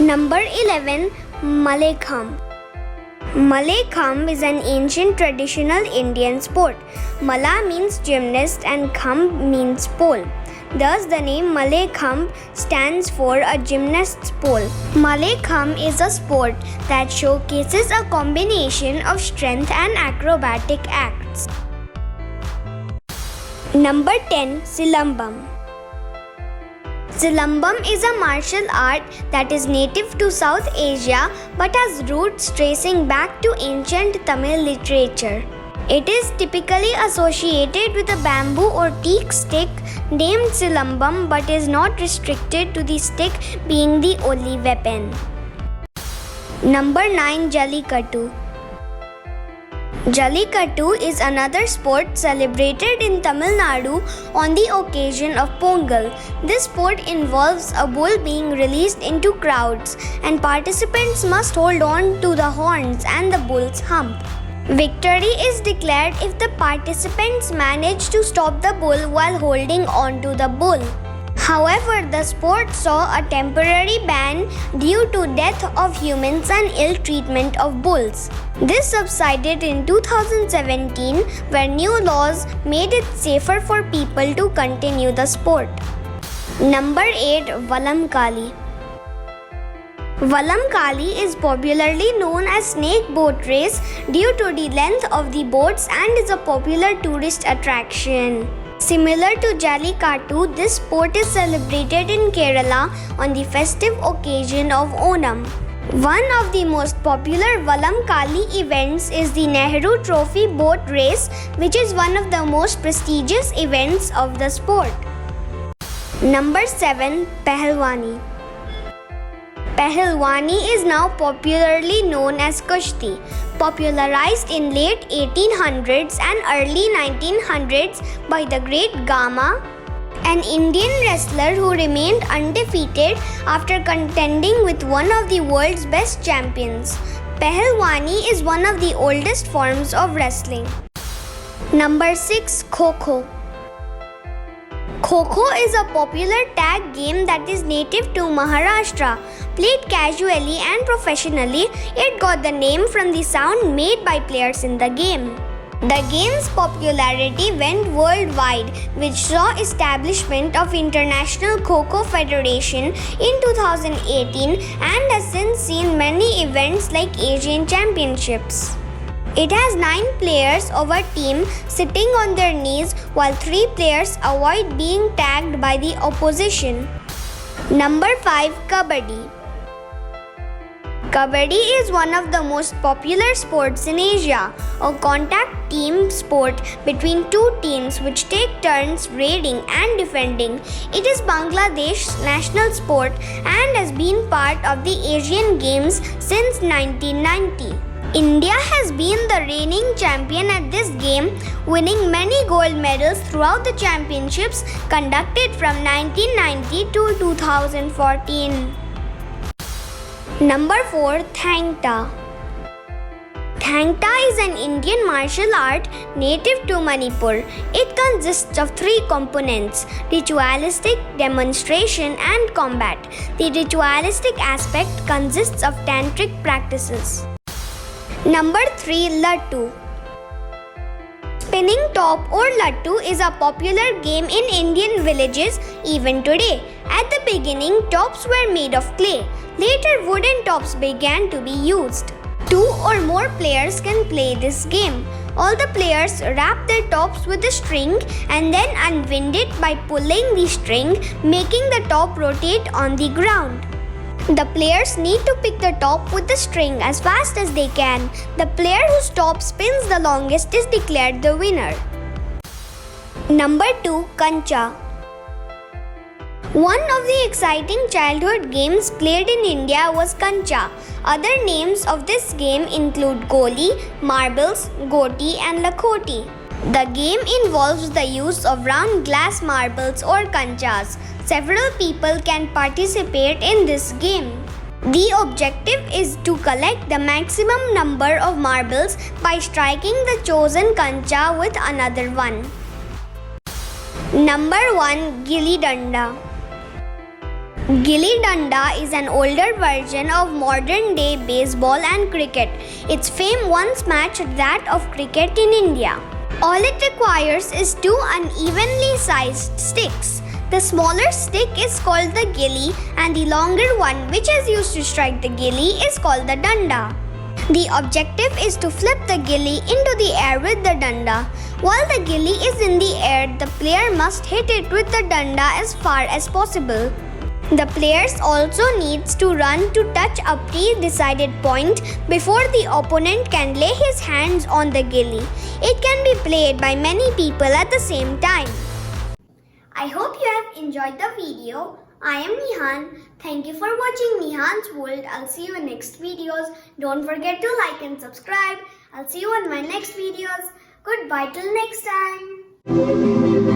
Number 11. Mallakhamb. Mallakhamb is an ancient traditional Indian sport. Malla means gymnast and khamb means pole. Thus, the name Mallakhamb stands for a gymnast's pole. Mallakhamb is a sport that showcases a combination of strength and acrobatic acts. Number 10. Silambam. Silambam is a martial art that is native to South Asia but has roots tracing back to ancient Tamil literature. It is typically associated with a bamboo or teak stick named Silambam but is not restricted to the stick being the only weapon. Number 9. Jallikattu. Jallikattu is another sport celebrated in Tamil Nadu on the occasion of Pongal. This sport involves a bull being released into crowds and participants must hold on to the horns and the bull's hump. Victory is declared if the participants manage to stop the bull while holding on to the bull. However, the sport saw a temporary ban due to death of humans and ill treatment of bulls. This subsided in 2017 where new laws made it safer for people to continue the sport. Number 8. Vallamkali. Vallamkali is popularly known as snake boat race due to the length of the boats and is a popular tourist attraction. Similar to Jallikattu, this sport is celebrated in Kerala on the festive occasion of Onam. One of the most popular Vallamkali events is the Nehru Trophy boat race, which is one of the most prestigious events of the sport. Number 7. Pahalwani. Pahalwani is now popularly known as Kushti, popularized in late 1800s and early 1900s by the great Gama, an Indian wrestler who remained undefeated after contending with one of the world's best champions. Pahalwani is one of the oldest forms of wrestling. Number 6. Kho-Kho. Kho-Kho is a popular tag game that is native to Maharashtra. Played casually and professionally, it got the name from the sound made by players in the game. The game's popularity went worldwide, which saw establishment of International Kho-Kho Federation in 2018 and has since seen many events like Asian Championships. It has 9 players of a team sitting on their knees while 3 players avoid being tagged by the opposition. Number 5. Kabaddi. Kabaddi is one of the most popular sports in Asia, a contact team sport between 2 teams which take turns raiding and defending. It is Bangladesh's national sport and has been part of the Asian Games since 1990. India has been the reigning champion at this game, winning many gold medals throughout the championships conducted from 1990 to 2014. Number 4. Thang Ta. Thang Ta is an Indian martial art native to Manipur. It consists of 3 components: ritualistic, demonstration, and combat. The ritualistic aspect consists of tantric practices. Number 3. Lattu. Spinning top or lattu is a popular game in Indian villages even today. At the beginning, tops were made of clay. Later, wooden tops began to be used. 2 or more players can play this game. All the players wrap their tops with a string and then unwind it by pulling the string, making the top rotate on the ground. The players need to pick the top with the string as fast as they can. The player whose top spins the longest is declared the winner. Number 2. Kancha. One of the exciting childhood games played in India was Kancha. Other names of this game include Goli, marbles, Goti, and Lakhoti. The game involves the use of round glass marbles or kanchas. Several people can participate in this game. The objective is to collect the maximum number of marbles by striking the chosen kancha with another one. Number 1. Gilli Danda. Gilli Danda is an older version of modern day baseball and cricket. Its fame once matched that of cricket in India. All it requires is two unevenly sized sticks. The smaller stick is called the gilli and the longer one, which is used to strike the gilli, is called the danda. The objective is to flip the gilli into the air with the danda. While the gilli is in the air, the player must hit it with the danda as far as possible. The players also needs to run to touch a pre-decided point before the opponent can lay his hands on the gilli. It can be played by many people at the same time. I hope you have enjoyed the video. I am Nihan. Thank you for watching Nihan's World. I'll see you in next videos. Don't forget to like and subscribe. I'll see you in my next videos. Goodbye till next time.